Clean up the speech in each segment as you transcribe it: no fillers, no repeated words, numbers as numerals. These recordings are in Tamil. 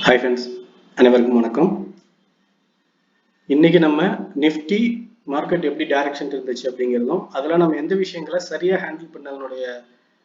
ஹாய் ஃப்ரெண்ட்ஸ், அனைவருக்கும் வணக்கம். இன்னைக்கு நம்ம நிஃப்டி மார்க்கெட் எப்படி டைரக்ஷன் இருந்துச்சு அப்படிங்கிறதும் அதில் நம்ம எந்த விஷயங்களை சரியாக ஹேண்டில் பண்ணதனுடைய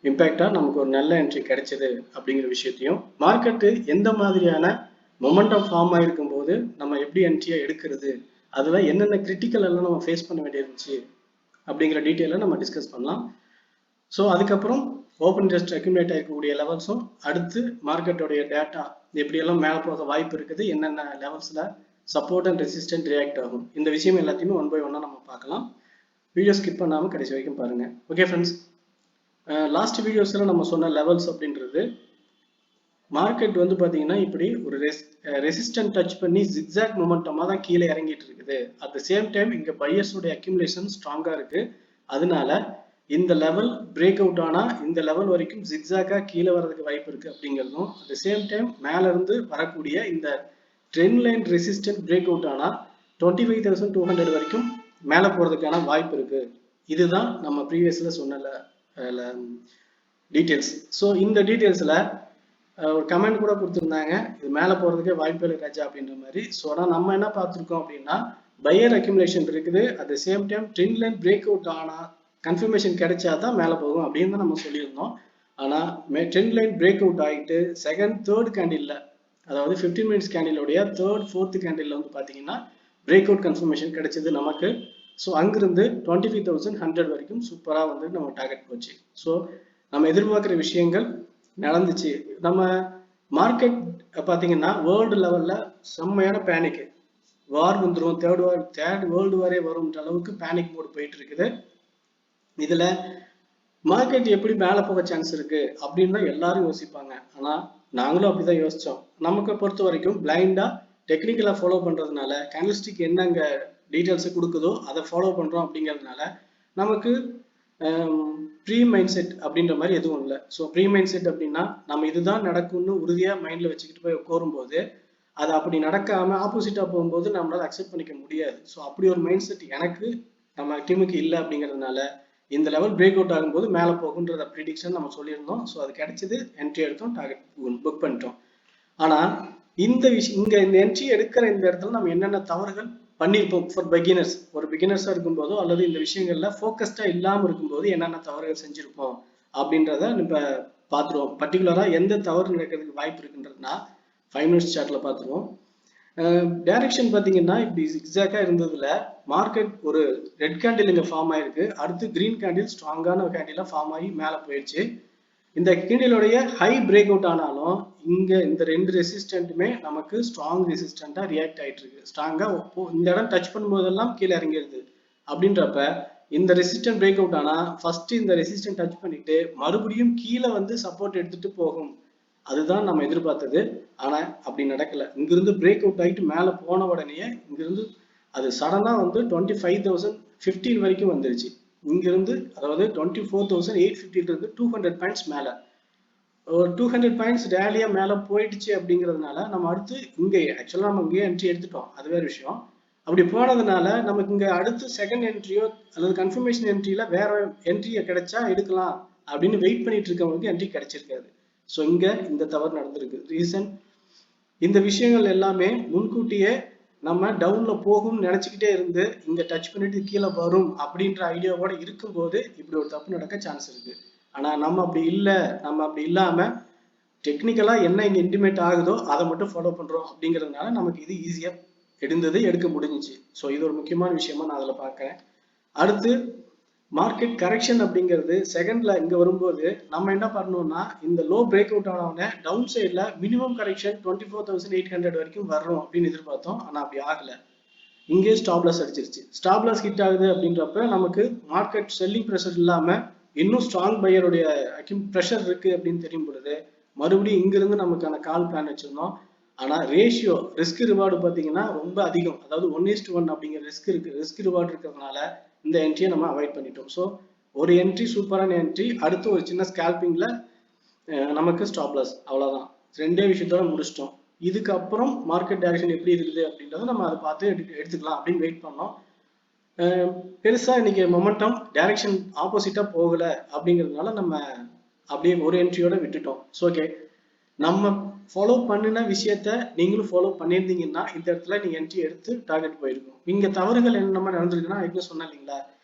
இம்பேக்டாக நமக்கு ஒரு நல்ல என்ட்ரி கிடைச்சது அப்படிங்கிற விஷயத்தையும், மார்க்கெட்டு எந்த மாதிரியான மொமெண்டம் ஃபார்ம் ஆகிருக்கும் போது நம்ம எப்படி என்ட்ரியை எடுக்கிறது, அதில் என்னென்ன கிரிட்டிக்கல் எல்லாம் நம்ம ஃபேஸ் பண்ண வேண்டியிருந்துச்சு அப்படிங்கிற டீட்டெயிலை நம்ம டிஸ்கஸ் பண்ணலாம். ஸோ அதுக்கப்புறம் ஓப்பன் இன்ட்ரெஸ்ட் அக்யூமுலேட் ஆகிருக்கக்கூடிய லெவல்ஸும், அடுத்து மார்க்கெட்டோடைய டேட்டா எப்படியெல்லாம் மேலே போக வாய்ப்பு இருக்குது, என்னென்ன லெவல்ஸில் சப்போர்ட் அண்ட் ரெசிஸ்டன்ட் ரியாக்ட் ஆகும், இந்த விஷயம் எல்லாத்தையுமே ஒன் பை ஒன்னாக நம்ம பார்க்கலாம். வீடியோ ஸ்கிப் பண்ணாமல் கடைசி வரைக்கும் பாருங்கள். ஓகே ஃப்ரெண்ட்ஸ், லாஸ்ட் வீடியோஸில் நம்ம சொன்ன லெவல்ஸ் அப்படின்றது மார்க்கெட் வந்து பார்த்தீங்கன்னா இப்படி ஒரு ரெசிஸ்டன்ட் டச் பண்ணி ஜிக்ஸாக் மொமெண்டமாக தான் கீழே இறங்கிட்டு இருக்குது. அட் த சேம் டைம் இங்கே பையர்ஸோடைய அக்யூமுலேஷன் ஸ்ட்ராங்காக இருக்குது. அதனால இந்த லெவல் பிரேக் அவுட் ஆனா இந்த லெவல் வரைக்கும் ஜிக்ஸாக்கா கீழே வர்றதுக்கு வாய்ப்பு இருக்கு அப்படிங்கிறதும், அட் த சேம் டைம் மேல இருந்து வரக்கூடிய இந்த trend line resistant break out ஆனா 25,200 வரைக்கும் மேல போறதுக்கான வாய்ப்பு இருக்கு. இதுதான் நம்ம ப்ரீவியஸ்ல சொன்ன டீட்டெயில்ஸ். ஸோ இந்த டீட்டெயில்ஸ்ல ஒரு கமெண்ட் கூட கொடுத்துருந்தாங்க, இது மேல போறதுக்கே வாய்ப்பு இல்லை ராஜா அப்படின்ற மாதிரி. ஸோ ஆனால் நம்ம என்ன பார்த்துருக்கோம் அப்படின்னா, பையர் அக்யூமுலேஷன் இருக்குது. At the same time trend line break out ஆனா கன்ஃபர்மேஷன் கிடைச்சாதான் மேலே போகும் அப்படின்னு தான் நம்ம சொல்லியிருந்தோம். ஆனால் ட்ரெண்ட் லைன் பிரேக் அவுட் ஆகிட்டு செகண்ட் தேர்ட் கேண்டில், அதாவது 15 மினிட்ஸ் கேண்டிலோடைய தேர்ட் ஃபோர்த் கேண்டில் வந்து பார்த்தீங்கன்னா பிரேக் அவுட் கன்ஃபர்மேஷன் கிடைச்சது நமக்கு. ஸோ அங்கிருந்து 25,100 வரைக்கும் சூப்பராக வந்து நம்ம டார்கெட் போச்சு. ஸோ நம்ம எதிர்பார்க்குற விஷயங்கள் நடந்துச்சு. நம்ம மார்க்கெட் பார்த்தீங்கன்னா வேர்ல்டு லெவலில் செம்மையான பேனிக், வார் வந்துடும், தேர்ட் வேர்ல்டு வாரே வரும்ன்ற அளவுக்கு பேனிக் மோடு போயிட்டு இருக்குது. இதுல மார்க்கெட் எப்படி மேல போக சான்ஸ் இருக்கு அப்படின்னு தான் எல்லாரும் யோசிப்பாங்க. ஆனா நாங்களும் அப்படிதான் யோசிச்சோம். நமக்கு பொறுத்த வரைக்கும் பிளைண்டா டெக்னிக்கலா ஃபாலோ பண்றதுனால, கேண்டில்ஸ்டிக் என்னங்க டீடைல்ஸ் கொடுக்குதோ அதை ஃபாலோ பண்றோம் அப்படிங்கிறதுனால நமக்கு ப்ரீ மைண்ட் செட் அப்படின்ற மாதிரி எதுவும் இல்லை. ஸோ ப்ரீ மைண்ட் செட் அப்படின்னா நம்ம இதுதான் நடக்கும்னு உறுதியா மைண்ட்ல வச்சுக்கிட்டு போய் கோரும்போது அது அப்படி நடக்காம ஆப்போசிட்டா போகும்போது நம்மளால அக்செப்ட் பண்ணிக்க முடியாது. ஸோ அப்படி ஒரு மைண்ட் செட் எனக்கு நம்ம டீமுக்கு இல்லை அப்படிங்கிறதுனால இந்த லெவல் பிரேக் அவுட் ஆகும்போது மேலே போகுன்றத ப்ரிடிக்ஷன் நம்ம சொல்லியிருந்தோம். ஸோ அது கிடைச்சது, என்ட்ரி எடுத்தோம், டார்கெட் புக் பண்ணிட்டோம். ஆனால் இந்த விஷயம் இங்கே இந்த என்ட்ரி எடுக்கிற இந்த இடத்துல நம்ம என்னென்ன தவறுகள் பண்ணியிருப்போம் ஃபார் பிகினர்ஸ், ஒரு பிகினர்ஸாக இருக்கும்போதோ அல்லது இந்த விஷயங்கள்ல ஃபோக்கஸ்டாக இல்லாமல் இருக்கும்போது என்னென்ன தவறுகள் செஞ்சுருப்போம் அப்படின்றத இப்போ பார்த்துருவோம். பர்டிகுலராக எந்த தவறு நடக்கிறதுக்கு வாய்ப்பு இருக்குன்றதுனா 5 மினிட்ஸ் சார்ட்டில் பார்த்துருவோம். டைரக்ஷன் பார்த்தீங்கன்னா இப்படி எக்ஸாக்டாக இருந்ததுல மார்க்கெட் ஒரு ரெட் கேண்டில் இங்கே ஃபார்ம் ஆயிருக்கு. அடுத்து கிரீன் கேண்டில் ஸ்ட்ராங்கான ஒரு கேண்டிலாக ஃபார்ம் ஆகி மேலே போயிடுச்சு. இந்த கேண்டிலோடைய ஹை பிரேக் அவுட் ஆனாலும் இங்கே இந்த ரெண்டு ரெசிஸ்டன்ட்டுமே நமக்கு ஸ்ட்ராங் ரெசிஸ்டண்ட்டாக ரியாக்ட் ஆகிட்டு இருக்கு. ஸ்ட்ராங்காக இந்த இடம் டச் பண்ணும்போதெல்லாம் கீழே இறங்கிடுது. அப்படின்றப்ப இந்த ரெசிஸ்டன்ட் பிரேக் அவுட் ஆனால் ஃபர்ஸ்ட் இந்த ரெசிஸ்டன்ட் டச் பண்ணிட்டு மறுபடியும் கீழே வந்து சப்போர்ட் எடுத்துட்டு போகும். அதுதான் நம்ம எதிர்பார்த்தது. ஆனா அப்படி நடக்கல. இங்கிருந்து பிரேக் அவுட் ஆகிட்டு மேல போன உடனே இங்கிருந்து அது சடனா வந்து 25,015 வரைக்கும் வந்துருச்சு. இங்கிருந்து அதாவது 24,850 இருந்து 200 பாயிண்ட்ஸ் மேல ஒரு 200 பாயிண்ட்ஸ் ரேலியா மேல போயிடுச்சு. அப்படிங்கிறதுனால நம்ம அடுத்து இங்க ஆக்சுவலா நம்ம இங்கே என்ட்ரி எடுத்துட்டோம், அது வேற விஷயம். அப்படி போனதுனால நமக்கு இங்க அடுத்து செகண்ட் என்ட்ரியோ அல்லது கன்ஃபர்மேஷன் என்ட்ரியில வேற என்ட்ரியை கிடைச்சா எடுக்கலாம் அப்படின்னு வெயிட் பண்ணிட்டு இருக்கவங்களுக்கு என்ட்ரி கிடைச்சிருக்காது. ஸோ இங்க இந்த தவறு நடந்திருக்கு. ரீசன் இந்த விஷயங்கள் எல்லாமே முன்கூட்டியே நம்ம டவுன்ல போகும்னு நினைச்சுக்கிட்டே இருந்து இங்க டச் பண்ணிட்டு கீழே வரும் அப்படின்ற ஐடியாவோட இருக்கும்போது இப்படி ஒரு தப்பு நடக்க சான்ஸ் இருக்கு. ஆனா நம்ம அப்படி இல்லை, நம்ம அப்படி இல்லாம டெக்னிக்கலா என்ன இங்க இன்டிமேட் ஆகுதோ அதை மட்டும் ஃபாலோ பண்றோம். அப்படிங்கிறதுனால நமக்கு இது ஈஸியா எடுக்க முடிஞ்சிச்சு. ஸோ இது ஒரு முக்கியமான விஷயமா நான் அதில் பார்க்கிறேன். அடுத்து மார்க்கெட் கரெக்ஷன் அப்படிங்கிறது செகண்ட்ல இங்க வரும்போது நம்ம என்ன பண்ணோம்னா இந்த லோ பிரேக் அவுட் ஆனவங்க டவுன் சைட்ல மினிமம் கரெக்ஷன் 24,800 வரைக்கும் வரும் அப்படின்னு எதிர்பார்த்தோம். ஆனா அப்படி ஆகல. இங்கே ஸ்டாப் லாஸ் அடிச்சிருச்சு. ஸ்டாப் லாஸ் ஹிட் ஆகுது அப்படின்றப்ப நமக்கு மார்க்கெட் செல்லிங் ப்ரெஷர் இல்லாம இன்னும் ஸ்ட்ராங் பையருடைய ப்ரெஷர் இருக்கு அப்படின்னு தெரியும் பொழுது மறுபடியும் இங்கிருந்து நமக்கான கால் பிளான் வச்சிருந்தோம். ஆனா ரேஷியோ ரிஸ்க் ரிவார்டு பார்த்தீங்கன்னா ரொம்ப அதிகம். அதாவது 1:1 அப்படிங்கிற ரிஸ்க் ரிவார்டு இருக்கிறதுனால இந்த என்ட்ரியை நம்ம அவாய்ட் பண்ணிட்டோம். ஸோ ஒரு என்ட்ரி சூப்பரான என்ட்ரி, அடுத்து ஒரு சின்ன ஸ்கேல்பிங்ல நமக்கு ஸ்டாப் லாஸ், அவ்வளவுதான். ரெண்டே விஷயத்தோட முடிச்சிட்டோம். இதுக்கப்புறம் மார்க்கெட் டைரக்ஷன் எப்படி இருக்குது அப்படின்றத நம்ம அதை பார்த்து எடுத்துக்கலாம் அப்படின்னு வெயிட் பண்ணோம். பெருசா இன்னைக்கு மொமெண்டம் டைரக்ஷன் ஆப்போசிட்டா போகல அப்படிங்கிறதுனால நம்ம அப்படியே ஒரு என்ட்ரியோட விட்டுட்டோம். ஸோ ஓகே, நம்ம ஃபாலோ பண்ணின விஷயத்த நீங்களும் ஃபாலோ பண்ணியிருந்தீங்கன்னா இந்த இடத்துல நீங்க என்ட்ரி எடுத்து டார்கெட் போயிருக்கும். இங்க தவறுகள் என்ன மாதிரி நடந்திருக்குன்னா இப்போ சொன்னேன் இல்லைங்களா,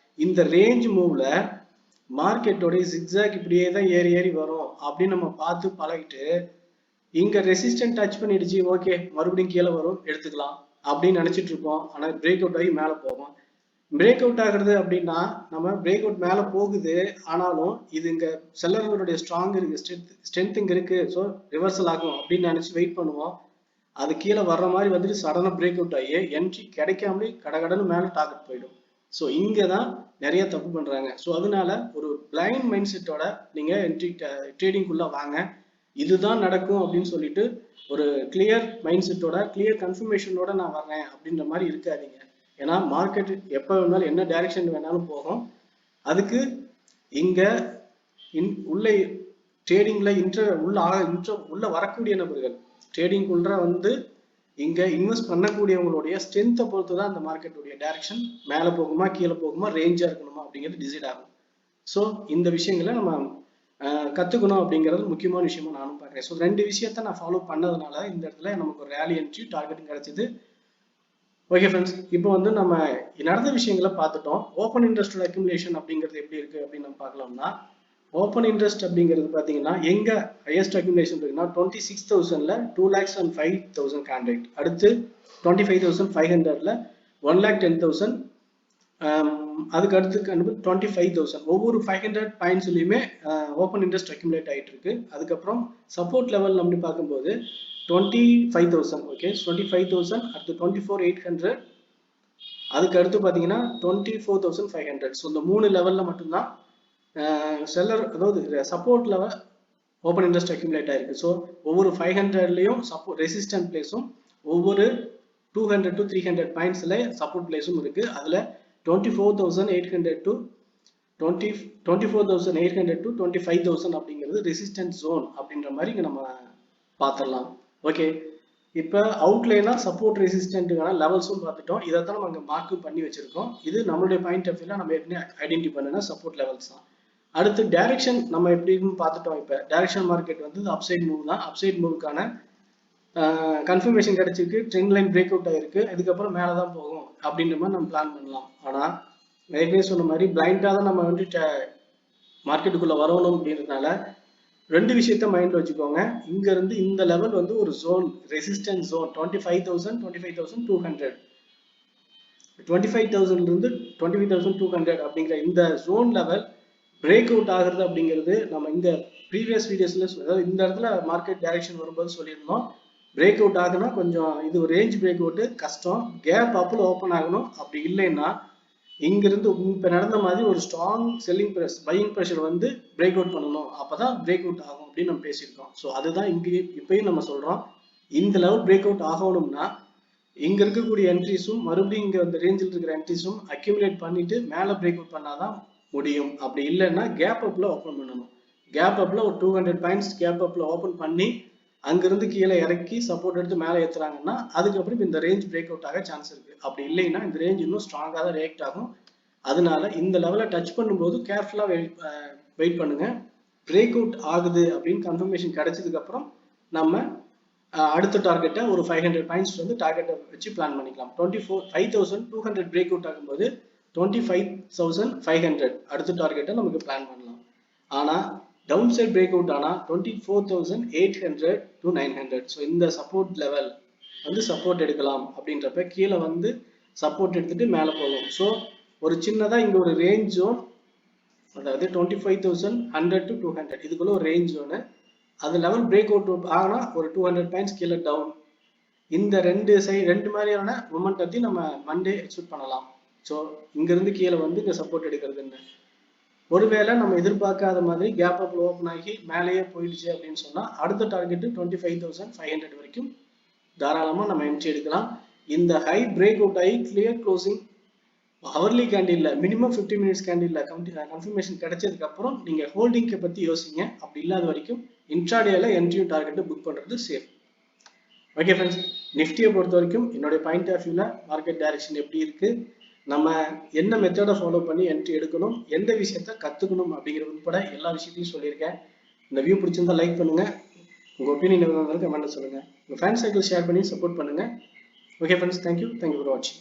இந்த ரேஞ்ச் மூவ்ல மார்க்கெட்டோட ஜிக்ஸாக் இப்படியே தான் ஏறி ஏறி வரும் அப்படின்னு நம்ம பார்த்து பழகிட்டு இங்க ரெசிஸ்டன்ட் டச் பண்ணிடுச்சு, ஓகே மறுபடியும் கீழே வரும் எடுத்துக்கலாம் அப்படின்னு நினைச்சிட்டு இருப்போம். ஆனா பிரேக் அவுட் ஆகி மேல போகும். பிரேக் அவுட் ஆகுறது அப்படின்னா நம்ம பிரேக் அவுட் மேல போகுது, ஆனாலும் இது இங்க செல்லர்களுடைய ஸ்ட்ராங் இருக்கு, ஸ்ட்ரென்த் இங்க இருக்கு, ஸோ ரிவர்சல் ஆகும் அப்படின்னு நினைச்சு வெயிட் பண்ணுவோம். அது கீழே வர்ற மாதிரி வந்துட்டு சடனா பிரேக் அவுட் ஆகி என்ட்ரி கிடைக்காமலே கடகடன்னு மேல டார்கெட் போயிடும். ஸோ இங்க தான் நிறைய தப்பு பண்றாங்க. ஸோ அதனால ஒரு பிளைண்ட் மைண்ட் செட்டோட நீங்க என்ட்ரி ட்ரேடிங்குள்ள வாங்க. இதுதான் நடக்கும் அப்படின்னு சொல்லிட்டு ஒரு கிளியர் மைண்ட் செட்டோட கிளியர் கன்ஃபர்மேஷனோட நான் வர்றேன் அப்படின்ற மாதிரி இருக்காதீங்க. ஏன்னா மார்க்கெட் எப்போ வேணாலும் என்ன டைரக்ஷன் வேணாலும் போகும். அதுக்கு இங்க உள்ள ட்ரேடிங்ல உள்ள வரக்கூடிய நபர்கள் ட்ரேடிங்குள்ள வந்து இங்க இன்வெஸ்ட் பண்ணக்கூடியவங்களுடைய ஸ்ட்ரென்த்தை பொறுத்து தான் அந்த மார்க்கெட்டுடைய டைரக்ஷன் மேலே போகுமா கீழே போகுமா ரேஞ்சா இருக்கணுமா அப்படிங்கிறது டிசைட் ஆகும். ஸோ இந்த விஷயங்களை நம்ம கத்துக்கணும் அப்படிங்கிறது முக்கியமான விஷயமா நானும் பார்க்குறேன். ஸோ 2 விஷயத்த நான் ஃபாலோ பண்ணதுனால இந்த இடத்துல நமக்கு ஒரு ரேலி என்ட்ரி டார்கெட் கிடைச்சது. ஓகே ஃப்ரெண்ட்ஸ், இப்போ வந்து நம்ம நடந்த விஷயங்களை பார்த்துட்டோம். ஓப்பன் இன்ட்ரெஸ்ட் அக்யூமுலேஷன் அப்படிங்கிறது எப்படி இருக்கு அப்படின்னு நம்ம பார்க்கலாம்னா, ஓப்பன் இன்ட்ரெஸ்ட் அப்படிங்கிறது பார்த்தீங்கன்னா எங்க ஹையஸ்ட் அக்யூமுலேஷன் இருக்குன்னா 26,000ல 2,05,000 கான்ட்ராக்ட், அடுத்து 25,500ல 1,10,000, அதுக்கு அடுத்து 25,000. ஒவ்வொரு 500 பாயிண்ட்ஸ்லயுமே ஓப்பன் இன்ட்ரெஸ்ட் அக்யூமுலேட் ஆகிட்டு இருக்கு. அதுக்கப்புறம் சப்போர்ட் லெவல் அப்படி பார்க்கும்போது 25,000, ஓகே 25,000, அடுத்து 24,800, அதுக்கு அடுத்து பார்த்தீங்கன்னா 24,500. ஸோ இந்த 3 லெவல்ல மட்டும்தான் செல்லர், அதாவது support level open interest accumulate ஆயிருக்கு. ஸோ ஒவ்வொரு 500லயும் சப்போர்ட் ரெசிஸ்டன்ட் பிளேஸும் ஒவ்வொரு 200 to 300 பாயிண்ட்ஸ்ல சப்போர்ட் பிளேஸும் இருக்கு. அதுல 24,800 to 25,000 அப்படிங்கிறது ரெசிஸ்டன்ட் ஜோன் அப்படின்ற மாதிரி இங்க நம்ம பார்த்துடலாம். ஓகே, இப்போ அவுட்லைனா சப்போர்ட் ரெசிஸ்டன்ட்டுக்கான லெவல்ஸும் பார்த்துட்டோம். இதைத்தான் நம்ம அங்கே மார்க் பண்ணி வச்சிருக்கோம். இது நம்மளுடைய பாயிண்ட் ஆஃப் வியூல நம்ம ஏற்கனவே ஐடென்டிஃபை பண்ணனா சப்போர்ட் லெவல்ஸ் தான். அடுத்து டைரக்ஷன் நம்ம எப்படின்னு பார்த்துட்டோம். இப்போ டைரக்ஷன் மார்க்கெட் வந்து அப்சைட் மூவ் தான். அப்சைட் மூவுக்கான கன்ஃபர்மேஷன் கிடைச்சிருக்கு, ட்ரெண்ட் லைன் பிரேக் அவுட் ஆயிருக்கு, இதுக்கப்புறம் மேலே தான் போகும் அப்படின்ற மாதிரி நம்ம பிளான் பண்ணலாம். ஆனால் ஏற்கனவே சொன்ன மாதிரி பிளைண்டாக தான் நம்ம வந்து மார்க்கெட்டுக்குள்ள வரணும் அப்படின்றதுனால 2 விஷயத்த மைண்ட்ல வச்சுக்கோங்க. இங்க இருந்து இந்த லெவல் வந்து ஒரு ஜோன், ரெசிஸ்டன்ஸ் ஜோன் 25,000, 25,200, 25,000 இருந்து 25,200 அப்படிங்கிற இந்த ஜோன் லெவல் பிரேக் அவுட் ஆகுறது அப்படிங்கிறது நம்ம இந்த ப்ரீவியஸ் வீடியோஸ்ல, அதாவது இந்த இடத்துல மார்க்கெட் டைரக்ஷன் வரும்போது சொல்லியிருந்தோம். பிரேக் அவுட் ஆகுனா கொஞ்சம் இது ஒரு ரேஞ்ச் பிரேக் அவுட் கஷ்டம், கேப் அப்ல ஓப்பன் ஆகணும். அப்படி இல்லைன்னா இங்கிருந்து இப்ப நடந்த மாதிரி ஒரு ஸ்ட்ராங் செல்லிங் பையிங் ப்ரெஷர் வந்து பிரேக் அவுட் பண்ணணும், அப்பதான் பிரேக் அவுட் ஆகும் அப்படின்னு நம்ம பேசியிருக்கோம். ஸோ அதுதான் இங்கே இப்பயும் நம்ம சொல்றோம். இந்த லெவல் பிரேக் அவுட் ஆகணும்னா இங்க இருக்கக்கூடிய என்ட்ரிஸும் மறுபடியும் இங்க அந்த ரேஞ்சில் இருக்கிற என்ட்ரிஸும் அக்யூமுலேட் பண்ணிட்டு மேல பிரேக் அவுட் பண்ணாதான் முடியும். அப்படி இல்லைன்னா கேப் அப்ல ஓப்பன் பண்ணணும். கேப் அப்ல ஒரு 200 பாயிண்ட்ஸ் கேப் அப்ல ஓப்பன் பண்ணி அங்கிருந்து கீழே இறக்கி சப்போர்ட் எடுத்து மேலே ஏத்துறாங்கன்னா அதுக்கப்புறம் இந்த ரேஞ்ச் பிரேக் அவுட் ஆக சான்ஸ் இருக்கு. அப்படி இல்லைன்னா இந்த ரேஞ்ச் இன்னும் ஸ்ட்ராங்கா தான் ரியாக்ட் ஆகும். அதனால இந்த லெவலை டச் பண்ணும்போது கேர்ஃபுல்லா வெயிட் பண்ணுங்க. பிரேக் அவுட் ஆகுது அப்படின்னு கன்ஃபர்மேஷன் கிடைச்சதுக்கு அப்புறம் நம்ம அடுத்த டார்கெட்டை ஒரு 500 பாயிண்ட்ஸ் வந்து டார்கெட்டை வச்சு பிளான் பண்ணிக்கலாம். 25,200 பிரேக் அவுட் ஆகும்போது 25,500 அடுத்த டார்கெட்டை நமக்கு பிளான் பண்ணலாம். ஆனா டவுன் சைட் பிரேக் அவுட் ஆனா 24,800 to 900. ஸோ இந்த சப்போர்ட் லெவல் வந்து சப்போர்ட் எடுக்கலாம். அப்படின்றப்ப கீழே வந்து சப்போர்ட் எடுத்துட்டு மேலே போகும். ஸோ ஒரு சின்னதா இங்க ஒரு ரேஞ்ச் ஜோன், அதாவது 25,100 to 200 இதுக்குள்ள ஒரு ரேஞ்ச் ஜோனு, அது லெவல் பிரேக் அவுட் ஆனா ஒரு 200 பாயிண்ட்ஸ் கீழே டவுன். இந்த ரெண்டு மாதிரியான மொமெண்டத்தையும் நம்ம மண்டே எக்ஸ்பெக்ட் பண்ணலாம். ஸோ இங்க இருந்து கீழே வந்து இங்க சப்போர்ட் எடுக்கிறதுன்னு, ஒருவேளை நம்ம எதிர்பார்க்காத மாதிரி கேப் அப் ஓப்பன் ஆகி மேலேயே போயிடுச்சு அப்படின்னு சொன்னா அடுத்த டார்கெட் 25,500 வரைக்கும் தாராளமா நம்ம என்ட்ரி எடுக்கலாம். இந்த ஹை பிரேக் அவுட் ஆகி கிளியர் க்ளோசிங் ஹவர்லி கேண்டில்ல மினிமம் 50 மினிட்ஸ் கேண்டில்ல கன்ஃபர்மேஷன் கிடைச்சதுக்கு அப்புறம் நீங்க ஹோல்டிங்கை பத்தி யோசிங்க. அப்படி இல்லாத வரைக்கும் இன்ட்ராடேல என்ட்ரியும் டார்கெட்டை புக் பண்றது சேஃப். ஓகே ஃப்ரெண்ட்ஸ், நிஃப்டியை பொறுத்த வரைக்கும் என்னுடைய பாயிண்ட் ஆஃப் வியூல மார்க்கெட் டைரக்ஷன் எப்படி இருக்கு, நம்ம என்ன மெத்தடை ஃபாலோ பண்ணி என்ட்ரி எடுக்கணும், எந்த விஷயத்த கத்துக்கணும் அப்படிங்கிற உட்பட எல்லா விஷயத்தையும் சொல்லியிருக்கேன். இந்த வியூ பிடிச்சிருந்தா லைக் பண்ணுங்க, உங்கள் ஒப்பீனியன் எவ்வளோ இருந்தாலும் கமெண்ட்டில் சொல்லுங்கள். உங்கள் ஃபேன் சர்க்கிள் ஷேர் பண்ணி சப்போர்ட் பண்ணுங்கள். ஓகே ஃப்ரெண்ட்ஸ், தேங்க்யூ ஃபார் வாட்சிங்.